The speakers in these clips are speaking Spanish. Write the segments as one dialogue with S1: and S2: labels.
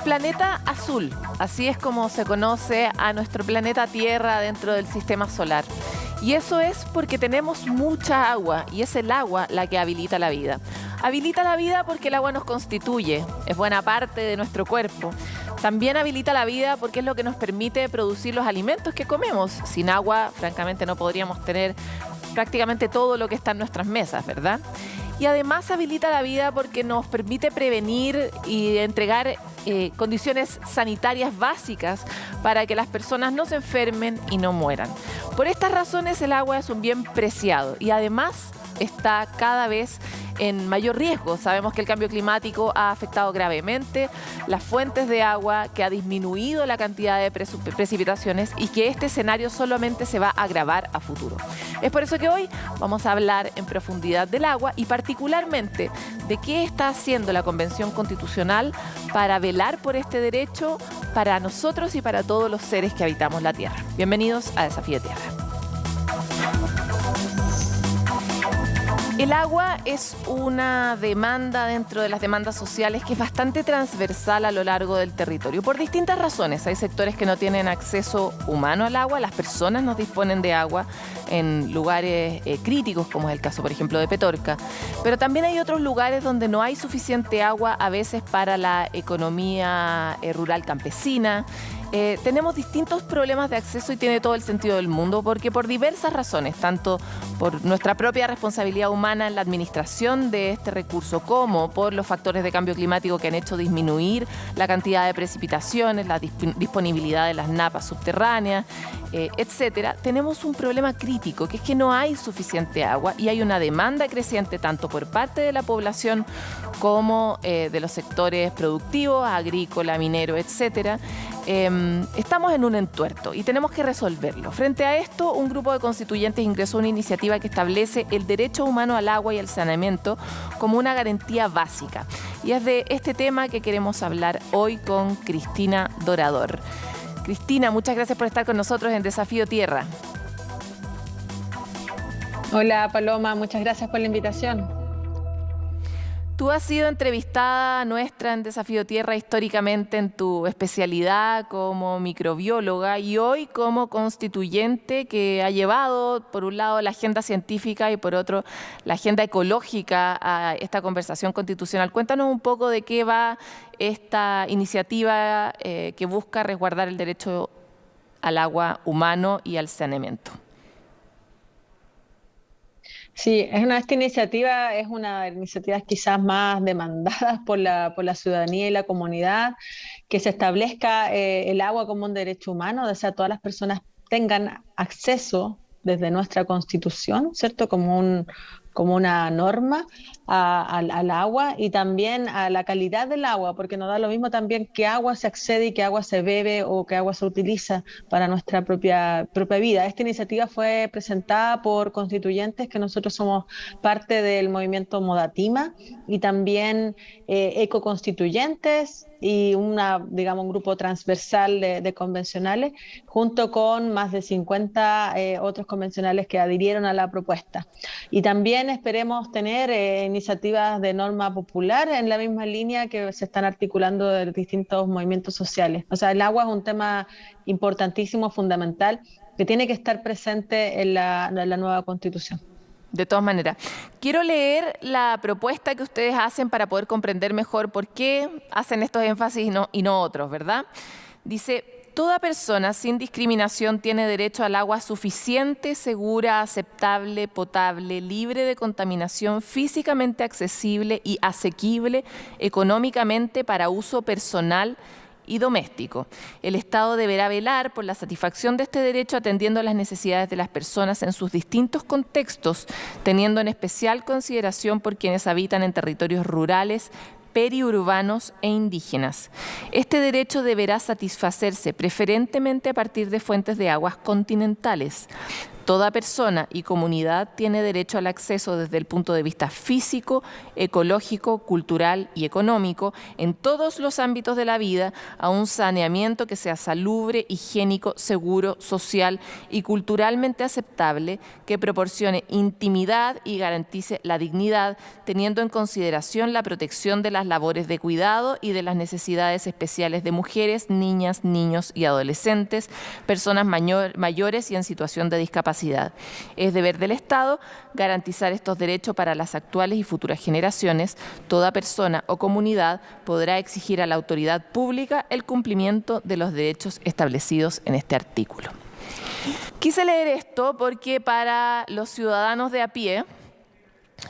S1: planeta azul, así es como se conoce a nuestro planeta Tierra dentro del sistema solar. Y eso es porque tenemos mucha agua y es el agua la que habilita la vida. Habilita la vida porque el agua nos constituye, es buena parte de nuestro cuerpo. También habilita la vida porque es lo que nos permite producir los alimentos que comemos. Sin agua, francamente, no podríamos tener prácticamente todo lo que está en nuestras mesas, ¿verdad? Y además habilita la vida porque nos permite prevenir y entregar condiciones sanitarias básicas para que las personas no se enfermen y no mueran. Por estas razones el agua es un bien preciado y además está cada vez en mayor riesgo. Sabemos que el cambio climático ha afectado gravemente las fuentes de agua, que ha disminuido la cantidad de precipitaciones y que este escenario solamente se va a agravar a futuro. Es por eso que hoy vamos a hablar en profundidad del agua y particularmente de qué está haciendo la Convención Constitucional para velar por este derecho para nosotros y para todos los seres que habitamos la Tierra. Bienvenidos a Desafío Tierra. El agua es una demanda dentro de las demandas sociales que es bastante transversal a lo largo del territorio, por distintas razones. Hay sectores que no tienen acceso humano al agua, las personas no disponen de agua en lugares críticos, como es el caso, por ejemplo, de Petorca. Pero también hay otros lugares donde no hay suficiente agua, a veces para la economía rural campesina. Tenemos distintos problemas de acceso y tiene todo el sentido del mundo porque por diversas razones, tanto por nuestra propia responsabilidad humana en la administración de este recurso como por los factores de cambio climático que han hecho disminuir la cantidad de precipitaciones, la disponibilidad de las napas subterráneas, etcétera, tenemos un problema crítico que es que no hay suficiente agua y hay una demanda creciente tanto por parte de la población como de los sectores productivos, agrícola, minero, etcétera. Estamos en un entuerto y tenemos que resolverlo. Frente a esto, un grupo de constituyentes ingresó una iniciativa que establece el derecho humano al agua y al saneamiento como una garantía básica. Y es de este tema que queremos hablar hoy con Cristina Dorador. Cristina, muchas gracias por estar con nosotros en Desafío Tierra.
S2: Hola Paloma, muchas gracias por la invitación.
S1: Tú has sido entrevistada nuestra en Desafío Tierra históricamente en tu especialidad como microbióloga y hoy como constituyente que ha llevado, por un lado, la agenda científica y por otro, la agenda ecológica a esta conversación constitucional. Cuéntanos un poco de qué va esta iniciativa que busca resguardar el derecho al agua humano y al saneamiento.
S2: Sí, esta iniciativa es una de las iniciativas quizás más demandadas por la ciudadanía y la comunidad, que se establezca el agua como un derecho humano, o sea, todas las personas tengan acceso desde nuestra Constitución, ¿cierto? Como una norma al agua y también a la calidad del agua, porque nos da lo mismo también qué agua se accede y qué agua se bebe o qué agua se utiliza para nuestra propia vida. Esta iniciativa fue presentada por constituyentes que nosotros somos parte del movimiento Modatima y también ecoconstituyentes y un grupo transversal de convencionales, junto con más de 50 otros convencionales que adhirieron a la propuesta. Y también esperemos tener iniciativas de norma popular en la misma línea que se están articulando de distintos movimientos sociales. O sea, el agua es un tema importantísimo, fundamental, que tiene que estar presente en la nueva Constitución.
S1: De todas maneras, quiero leer la propuesta que ustedes hacen para poder comprender mejor por qué hacen estos énfasis y no otros, ¿verdad? Dice: toda persona sin discriminación tiene derecho al agua suficiente, segura, aceptable, potable, libre de contaminación, físicamente accesible y asequible económicamente para uso personal y doméstico. El Estado deberá velar por la satisfacción de este derecho atendiendo a las necesidades de las personas en sus distintos contextos, teniendo en especial consideración por quienes habitan en territorios rurales, periurbanos e indígenas. Este derecho deberá satisfacerse preferentemente a partir de fuentes de aguas continentales. Toda persona y comunidad tiene derecho al acceso desde el punto de vista físico, ecológico, cultural y económico en todos los ámbitos de la vida a un saneamiento que sea salubre, higiénico, seguro, social y culturalmente aceptable, que proporcione intimidad y garantice la dignidad, teniendo en consideración la protección de las labores de cuidado y de las necesidades especiales de mujeres, niñas, niños y adolescentes, personas mayores y en situación de discapacidad. Es deber del Estado garantizar estos derechos para las actuales y futuras generaciones. Toda persona o comunidad podrá exigir a la autoridad pública el cumplimiento de los derechos establecidos en este artículo. Quise leer esto porque para los ciudadanos de a pie,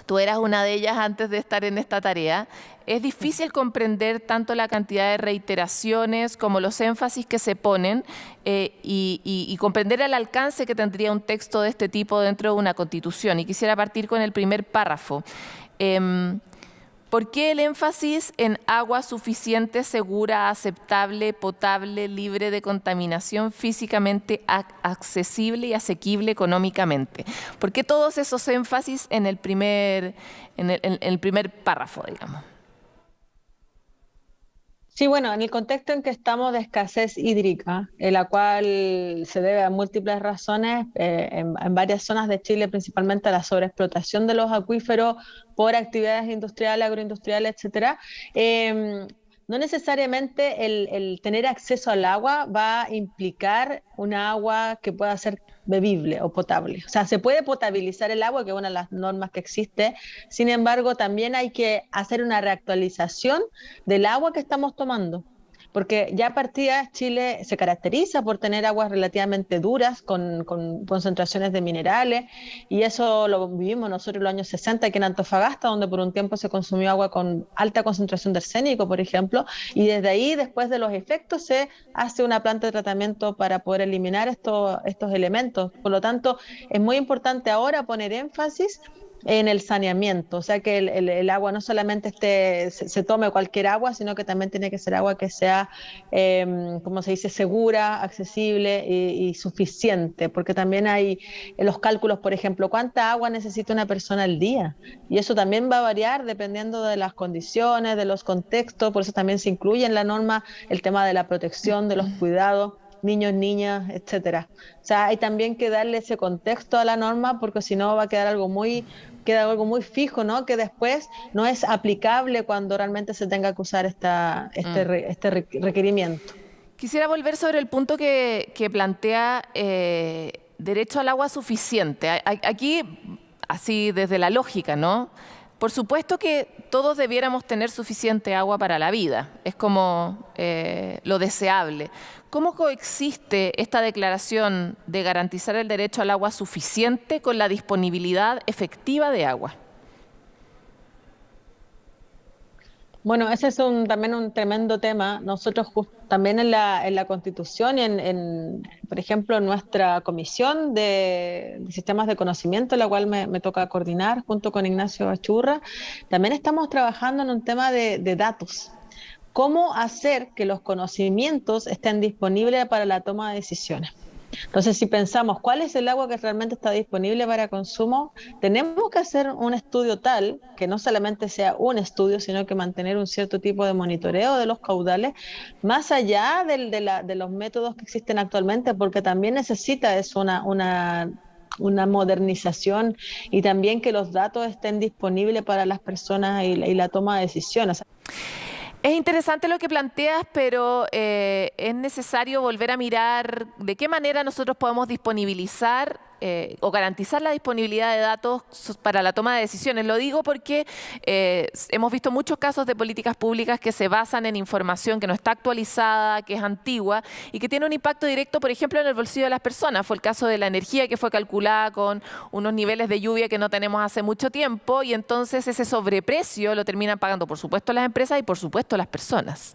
S1: tú eras una de ellas antes de estar en esta tarea, es difícil comprender tanto la cantidad de reiteraciones como los énfasis que se ponen y comprender el alcance que tendría un texto de este tipo dentro de una Constitución. Y quisiera partir con el primer párrafo. ¿Por qué el énfasis en agua suficiente, segura, aceptable, potable, libre de contaminación, físicamente accesible y asequible económicamente? ¿Por qué todos esos énfasis en el primer párrafo, digamos?
S2: Sí, bueno, en el contexto en que estamos de escasez hídrica, en la cual se debe a múltiples razones, en varias zonas de Chile, principalmente a la sobreexplotación de los acuíferos por actividades industriales, agroindustriales, etcétera, no necesariamente el tener acceso al agua va a implicar una agua que pueda ser bebible o potable. O sea, se puede potabilizar el agua, que es una de las normas que existe. Sin embargo, también hay que hacer una reactualización del agua que estamos tomando. Porque ya a partida Chile se caracteriza por tener aguas relativamente duras, con concentraciones de minerales, y eso lo vivimos nosotros en los años 60 aquí en Antofagasta, donde por un tiempo se consumió agua con alta concentración de arsénico, por ejemplo, y desde ahí, después de los efectos, se hace una planta de tratamiento para poder eliminar estos elementos. Por lo tanto, es muy importante ahora poner énfasis en el saneamiento, o sea que el agua no solamente se tome cualquier agua, sino que también tiene que ser agua que sea, como se dice, segura, accesible y suficiente, porque también hay los cálculos, por ejemplo, cuánta agua necesita una persona al día, y eso también va a variar dependiendo de las condiciones, de los contextos, por eso también se incluye en la norma el tema de la protección, de los cuidados, niños, niñas, etcétera. O sea, hay también que darle ese contexto a la norma, porque si no va a quedar algo muy fijo, ¿no? Que después no es aplicable cuando realmente se tenga que usar este requerimiento.
S1: Quisiera volver sobre el punto que plantea derecho al agua suficiente. Aquí, así desde la lógica, ¿no? Por supuesto que todos debiéramos tener suficiente agua para la vida, es como lo deseable. ¿Cómo coexiste esta declaración de garantizar el derecho al agua suficiente con la disponibilidad efectiva de agua?
S2: Bueno, ese es también un tremendo tema. Nosotros también en la Constitución y por ejemplo, en nuestra comisión de sistemas de conocimiento, la cual me toca coordinar junto con Ignacio Achurra, también estamos trabajando en un tema de datos. ¿Cómo hacer que los conocimientos estén disponibles para la toma de decisiones? Entonces, si pensamos cuál es el agua que realmente está disponible para consumo, tenemos que hacer un estudio tal que no solamente sea un estudio, sino que mantener un cierto tipo de monitoreo de los caudales, más allá de los métodos que existen actualmente, porque también necesita una modernización y también que los datos estén disponibles para las personas y la toma de decisiones.
S1: Es interesante lo que planteas, pero es necesario volver a mirar de qué manera nosotros podemos disponibilizar o garantizar la disponibilidad de datos para la toma de decisiones. Lo digo porque hemos visto muchos casos de políticas públicas que se basan en información que no está actualizada, que es antigua y que tiene un impacto directo, por ejemplo, en el bolsillo de las personas. Fue el caso de la energía, que fue calculada con unos niveles de lluvia que no tenemos hace mucho tiempo, y entonces ese sobreprecio lo terminan pagando, por supuesto, las empresas y, por supuesto, las personas.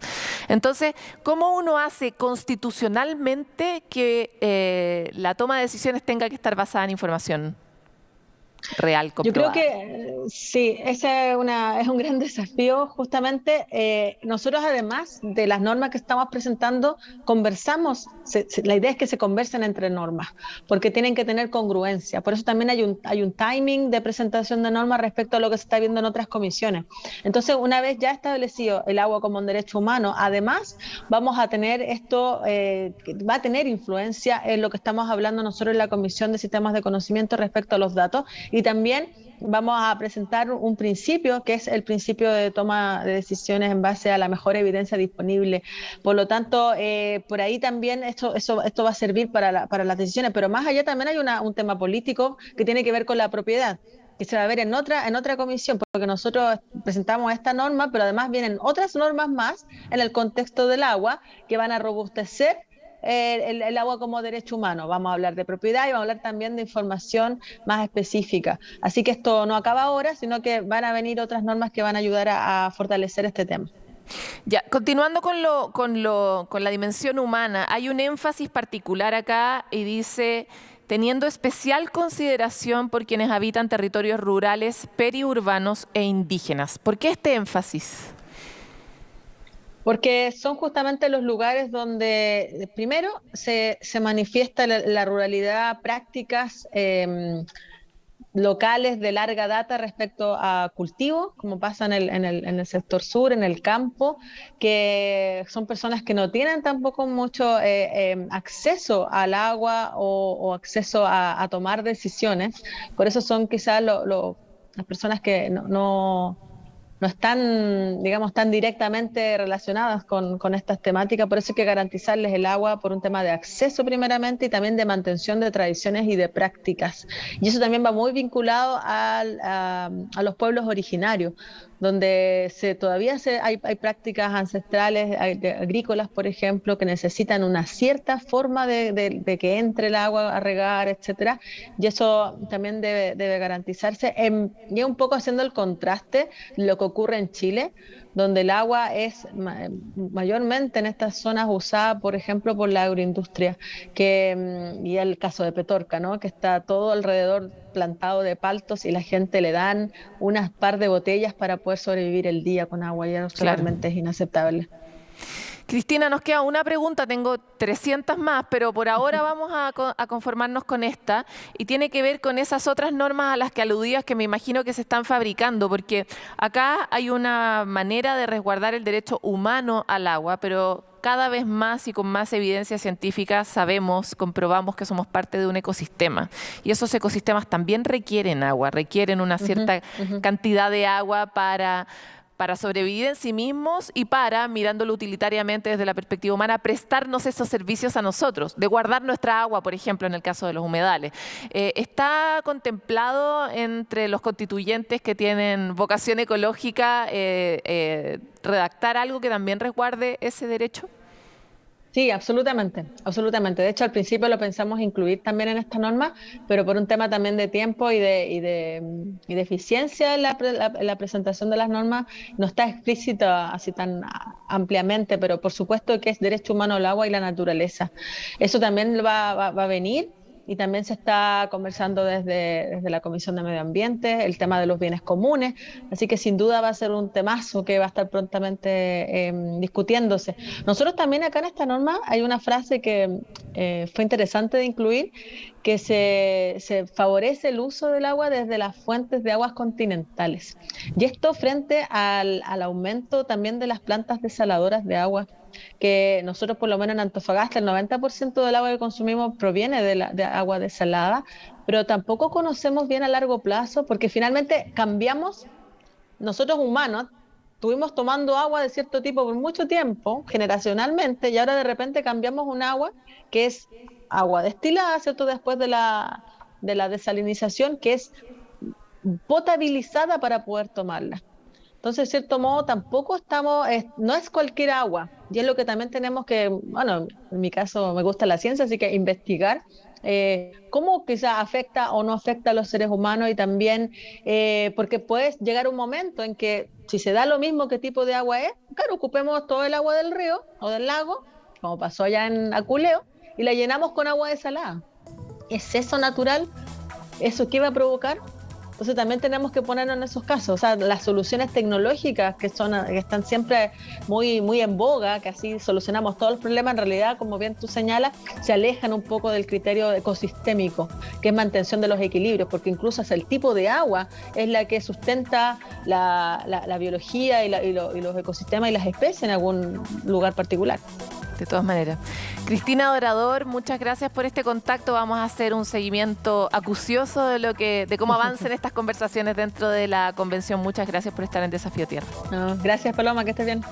S1: Entonces, ¿cómo uno hace constitucionalmente que la toma de decisiones tenga que estar basada en información real
S2: Yo creo
S1: comprobada.
S2: que sí, ese es un gran desafío. Justamente nosotros, además de las normas que estamos presentando, conversamos. La idea es que se conversen entre normas, porque tienen que tener congruencia. Por eso también hay un timing de presentación de normas respecto a lo que se está viendo en otras comisiones. Entonces, una vez ya establecido el agua como un derecho humano, además vamos a tener esto, que va a tener influencia en lo que estamos hablando nosotros en la Comisión de Sistemas de Conocimiento respecto a los datos, y también vamos a presentar un principio que es el principio de toma de decisiones en base a la mejor evidencia disponible. Por lo tanto, por ahí también esto va a servir para las decisiones, pero más allá también hay un tema político que tiene que ver con la propiedad, que se va a ver en otra comisión, porque nosotros presentamos esta norma, pero además vienen otras normas más en el contexto del agua que van a robustecer el agua como derecho humano. Vamos a hablar de propiedad y vamos a hablar también de información más específica. Así que esto no acaba ahora, sino que van a venir otras normas que van a ayudar a fortalecer este tema.
S1: Ya, continuando con la dimensión humana, hay un énfasis particular acá y dice, teniendo especial consideración por quienes habitan territorios rurales, periurbanos e indígenas. ¿Por qué este énfasis?
S2: Porque son justamente los lugares donde primero se manifiesta la ruralidad, prácticas locales de larga data respecto a cultivos, como pasa en el sector sur, en el campo, que son personas que no tienen tampoco mucho acceso al agua o acceso a tomar decisiones. Por eso son quizás las personas que no están, digamos, tan directamente relacionadas con estas temáticas. Por eso hay que garantizarles el agua por un tema de acceso primeramente y también de mantención de tradiciones y de prácticas. Y eso también va muy vinculado a los pueblos originarios, donde todavía hay prácticas ancestrales, agrícolas, por ejemplo, que necesitan una cierta forma de que entre el agua a regar, etcétera, y eso también debe garantizarse. Y un poco haciendo el contraste, lo que ocurre en Chile, donde el agua es mayormente en estas zonas usada, por ejemplo, por la agroindustria, y el caso de Petorca, ¿no? Que está todo alrededor plantado de paltos y la gente le dan unas par de botellas para poder sobrevivir el día con agua, y eso
S1: Claro.
S2: realmente es inaceptable.
S1: Cristina, nos queda una pregunta, tengo 300 más, pero por ahora vamos a conformarnos con esta y tiene que ver con esas otras normas a las que aludías que me imagino que se están fabricando, porque acá hay una manera de resguardar el derecho humano al agua, pero cada vez más y con más evidencia científica sabemos, comprobamos que somos parte de un ecosistema y esos ecosistemas también requieren agua, requieren una cierta cantidad de agua para sobrevivir en sí mismos y para, mirándolo utilitariamente desde la perspectiva humana, prestarnos esos servicios a nosotros, de guardar nuestra agua, por ejemplo, en el caso de los humedales. ¿Está contemplado entre los constituyentes que tienen vocación ecológica redactar algo que también resguarde ese derecho?
S2: Sí, absolutamente, absolutamente. De hecho, al principio lo pensamos incluir también en esta norma, pero por un tema también de tiempo y de eficiencia en la presentación de las normas, no está explícito así tan ampliamente, pero por supuesto que es derecho humano al agua y la naturaleza. Eso también va a venir. Y también se está conversando desde la Comisión de Medio Ambiente, el tema de los bienes comunes, así que sin duda va a ser un temazo que va a estar prontamente discutiéndose. Nosotros también acá en esta norma hay una frase que fue interesante de incluir, que se favorece el uso del agua desde las fuentes de aguas continentales. Y esto frente al aumento también de las plantas desaladoras de agua, que nosotros por lo menos en Antofagasta el 90% del agua que consumimos proviene de agua desalada, pero tampoco conocemos bien a largo plazo, porque finalmente cambiamos, nosotros humanos, estuvimos tomando agua de cierto tipo por mucho tiempo, generacionalmente, y ahora de repente cambiamos un agua que es agua destilada, ¿cierto? Después de la desalinización, que es potabilizada para poder tomarla. Entonces, de cierto modo, tampoco no es cualquier agua, y es lo que también tenemos que, bueno, en mi caso me gusta la ciencia, así que investigar cómo quizás afecta o no afecta a los seres humanos, y también porque puede llegar un momento en que si se da lo mismo qué tipo de agua es, claro, ocupemos todo el agua del río o del lago, como pasó allá en Aculeo, y la llenamos con agua desalada. ¿Es eso natural? ¿Eso qué va a provocar? Entonces también tenemos que ponernos en esos casos. O sea, las soluciones tecnológicas que están siempre muy en boga, que así solucionamos todos los problemas, en realidad, como bien tú señalas, se alejan un poco del criterio ecosistémico, que es mantención de los equilibrios, porque incluso hasta el tipo de agua es la que sustenta la biología y los ecosistemas y las especies en algún lugar particular.
S1: De todas maneras. Cristina Dorador, muchas gracias por este contacto. Vamos a hacer un seguimiento acucioso de cómo avancen estas conversaciones dentro de la convención. Muchas gracias por estar en Desafío Tierra.
S2: No, gracias, Paloma, que estés bien.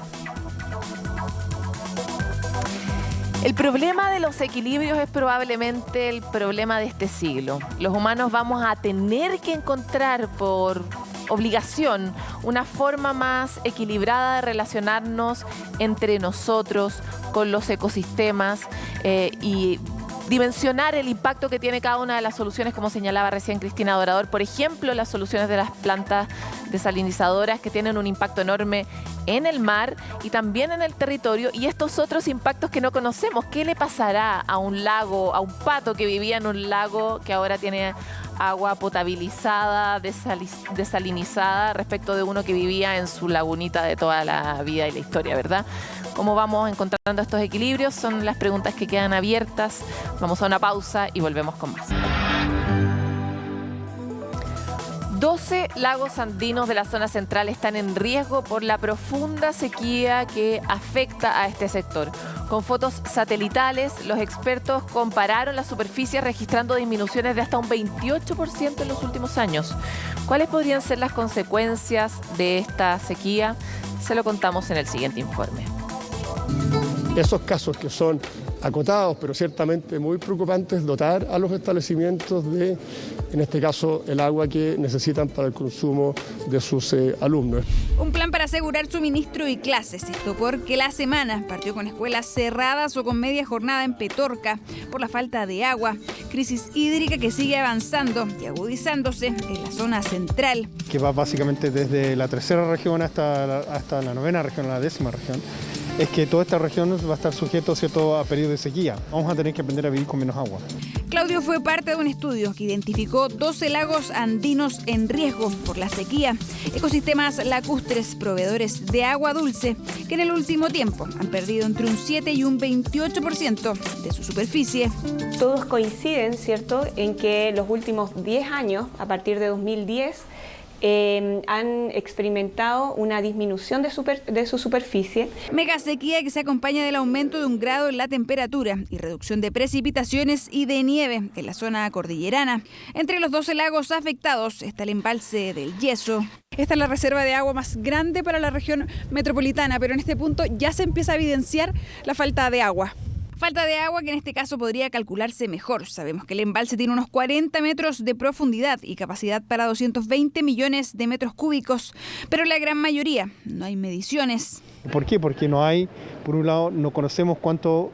S1: El problema de los equilibrios es probablemente el problema de este siglo. Los humanos vamos a tener que encontrar por obligación una forma más equilibrada de relacionarnos entre nosotros, con los ecosistemas y dimensionar el impacto que tiene cada una de las soluciones, como señalaba recién Cristina Dorador. Por ejemplo, las soluciones de las plantas desalinizadoras, que tienen un impacto enorme en el mar y también en el territorio, y estos otros impactos que no conocemos. ¿Qué le pasará a un lago, a un pato que vivía en un lago que ahora tiene agua potabilizada, desalinizada, respecto de uno que vivía en su lagunita de toda la vida y la historia, ¿verdad? ¿Cómo vamos encontrando estos equilibrios? Son las preguntas que quedan abiertas. Vamos a una pausa y volvemos con más. 12 lagos andinos de la zona central están en riesgo por la profunda sequía que afecta a este sector. Con fotos satelitales, los expertos compararon las superficies registrando disminuciones de hasta un 28% en los últimos años. ¿Cuáles podrían ser las consecuencias de esta sequía? Se lo contamos en el siguiente informe.
S3: Esos casos que son acotados, pero ciertamente muy preocupantes, dotar a los establecimientos de, en este caso, el agua que necesitan para el consumo de sus alumnos.
S4: Un plan para asegurar suministro y clases. Esto porque la semana partió con escuelas cerradas o con media jornada en Petorca por la falta de agua. Crisis hídrica que sigue avanzando y agudizándose en la zona central.
S5: Que va básicamente desde la tercera región hasta la novena región, la 10ª región. Es que toda esta región va a estar sujeto, ¿cierto?, a periodos de sequía. Vamos a tener que aprender a vivir con menos agua.
S4: Claudio fue parte de un estudio que identificó 12 lagos andinos en riesgo por la sequía. Ecosistemas lacustres, proveedores de agua dulce, que en el último tiempo han perdido entre un 7 y un 28% de su superficie.
S6: Todos coinciden, ¿cierto?, en que los últimos 10 años, a partir de 2010, han experimentado una disminución de su superficie.
S4: Mega sequía que se acompaña del aumento de 1 grado en la temperatura y reducción de precipitaciones y de nieve en la zona cordillerana. Entre los 12 lagos afectados está el embalse del Yeso. Esta es la reserva de agua más grande para la región metropolitana, pero en este punto ya se empieza a evidenciar la falta de agua. Falta de agua que en este caso podría calcularse mejor. Sabemos que el embalse tiene unos 40 metros de profundidad y capacidad para 220 millones de metros cúbicos, pero la gran mayoría no hay mediciones.
S5: ¿Por qué? Porque no hay, por un lado, no conocemos cuánto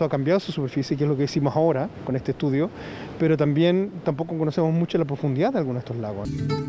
S5: ha cambiado su superficie, que es lo que hicimos ahora con este estudio, pero también tampoco conocemos mucho la profundidad de algunos de estos lagos.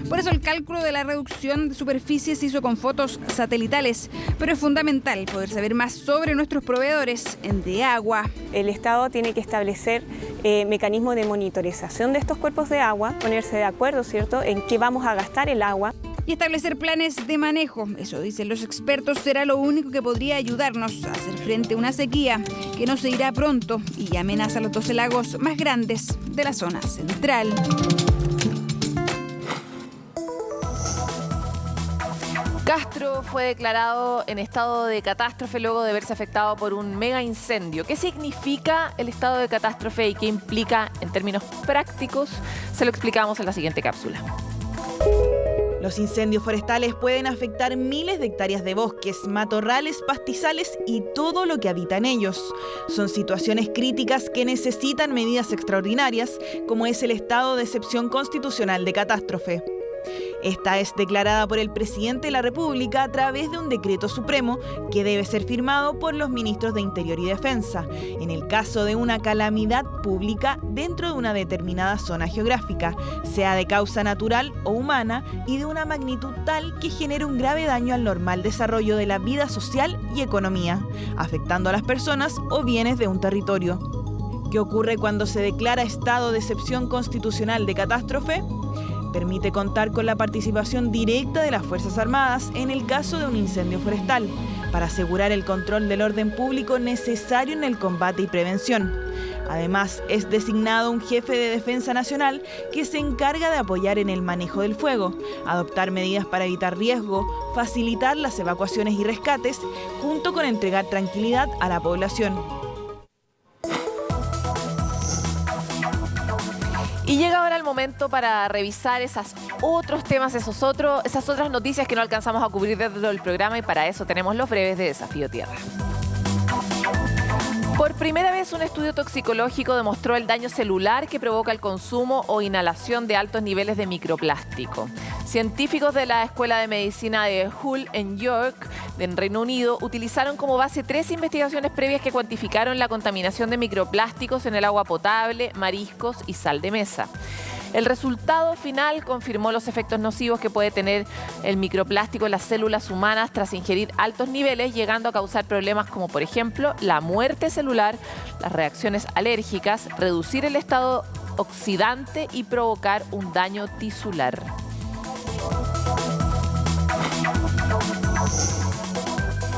S4: Por eso el cálculo de la reducción de superficie se hizo con fotos satelitales, pero es fundamental poder saber más sobre nuestros proveedores de agua.
S6: El Estado tiene que establecer mecanismos de monitorización de estos cuerpos de agua, ponerse de acuerdo, ¿cierto?, en qué vamos a gastar el agua.
S4: Y establecer planes de manejo. Eso dicen los expertos, será lo único que podría ayudarnos a hacer frente a una sequía que no se irá pronto y amenaza a los 12 lagos más grandes de la zona central.
S1: Castro fue declarado en estado de catástrofe luego de verse afectado por un mega incendio. ¿Qué significa el estado de catástrofe y qué implica en términos prácticos? Se lo explicamos en la siguiente cápsula.
S7: Los incendios forestales pueden afectar miles de hectáreas de bosques, matorrales, pastizales y todo lo que habita en ellos. Son situaciones críticas que necesitan medidas extraordinarias, como es el estado de excepción constitucional de catástrofe. Esta es declarada por el presidente de la República a través de un decreto supremo que debe ser firmado por los ministros de Interior y Defensa, en el caso de una calamidad pública dentro de una determinada zona geográfica, sea de causa natural o humana y de una magnitud tal que genere un grave daño al normal desarrollo de la vida social y economía, afectando a las personas o bienes de un territorio. ¿Qué ocurre cuando se declara estado de excepción constitucional de catástrofe? Permite contar con la participación directa de las Fuerzas Armadas en el caso de un incendio forestal, para asegurar el control del orden público necesario en el combate y prevención. Además, es designado un jefe de defensa nacional que se encarga de apoyar en el manejo del fuego, adoptar medidas para evitar riesgo, facilitar las evacuaciones y rescates, junto con entregar tranquilidad a la población.
S1: Y llega ahora el momento para revisar esas otras noticias que no alcanzamos a cubrir dentro del programa, y para eso tenemos los breves de Desafío Tierra. Por primera vez, un estudio toxicológico demostró el daño celular que provoca el consumo o inhalación de altos niveles de microplástico. Científicos de la Escuela de Medicina de Hull en York, en Reino Unido, utilizaron como base 3 investigaciones previas que cuantificaron la contaminación de microplásticos en el agua potable, mariscos y sal de mesa. El resultado final confirmó los efectos nocivos que puede tener el microplástico en las células humanas tras ingerir altos niveles, llegando a causar problemas como, por ejemplo, la muerte celular, las reacciones alérgicas, reducir el estado oxidante y provocar un daño tisular.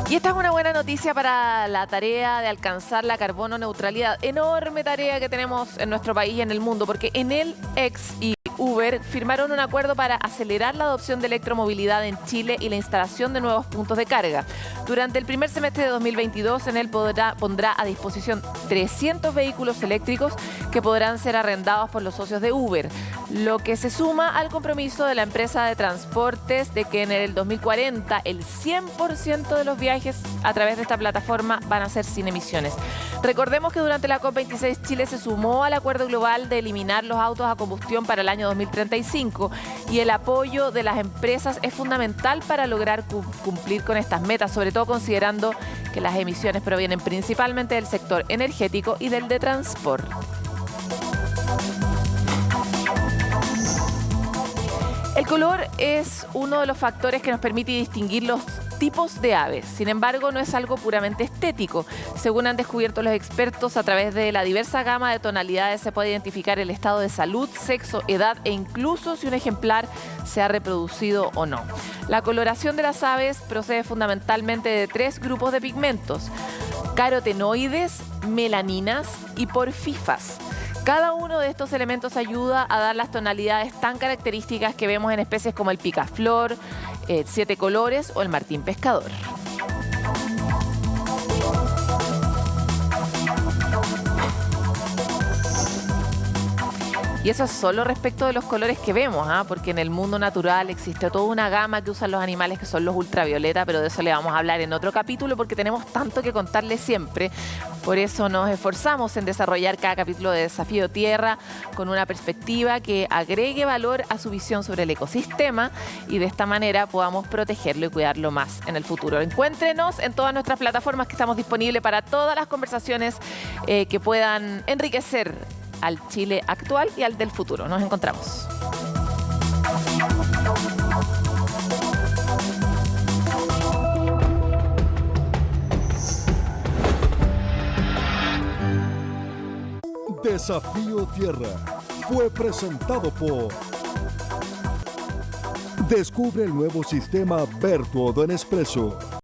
S1: Y esta es una buena noticia para la tarea de alcanzar la carbono neutralidad. Enorme tarea que tenemos en nuestro país y en el mundo, porque Enel X y Uber firmaron un acuerdo para acelerar la adopción de electromovilidad en Chile y la instalación de nuevos puntos de carga. Durante el primer semestre de 2022, Enel pondrá a disposición 300 vehículos eléctricos que podrán ser arrendados por los socios de Uber, lo que se suma al compromiso de la empresa de transportes de que en el 2040 el 100% de los viajes a través de esta plataforma van a ser sin emisiones. Recordemos que durante la COP26 Chile se sumó al acuerdo global de eliminar los autos a combustión para el año 2035, y el apoyo de las empresas es fundamental para lograr cumplir con estas metas, sobre todo considerando que las emisiones provienen principalmente del sector energético y del de transporte. El color es uno de los factores que nos permite distinguir los tipos de aves. Sin embargo, no es algo puramente estético. Según han descubierto los expertos, a través de la diversa gama de tonalidades se puede identificar el estado de salud, sexo, edad e incluso si un ejemplar se ha reproducido o no. La coloración de las aves procede fundamentalmente de 3 grupos de pigmentos: carotenoides, melaninas y porfifas. Cada uno de estos elementos ayuda a dar las tonalidades tan características que vemos en especies como el picaflor, 7 colores o el martín pescador. Y eso es solo respecto de los colores que vemos, porque en el mundo natural existe toda una gama que usan los animales, que son los ultravioleta, pero de eso le vamos a hablar en otro capítulo porque tenemos tanto que contarles siempre. Por eso nos esforzamos en desarrollar cada capítulo de Desafío Tierra con una perspectiva que agregue valor a su visión sobre el ecosistema, y de esta manera podamos protegerlo y cuidarlo más en el futuro. Encuéntrenos en todas nuestras plataformas, que estamos disponibles para todas las conversaciones que puedan enriquecer al Chile actual y al del futuro. Nos encontramos.
S8: Desafío Tierra fue presentado por... Descubre el nuevo sistema Ver Todo en Expreso.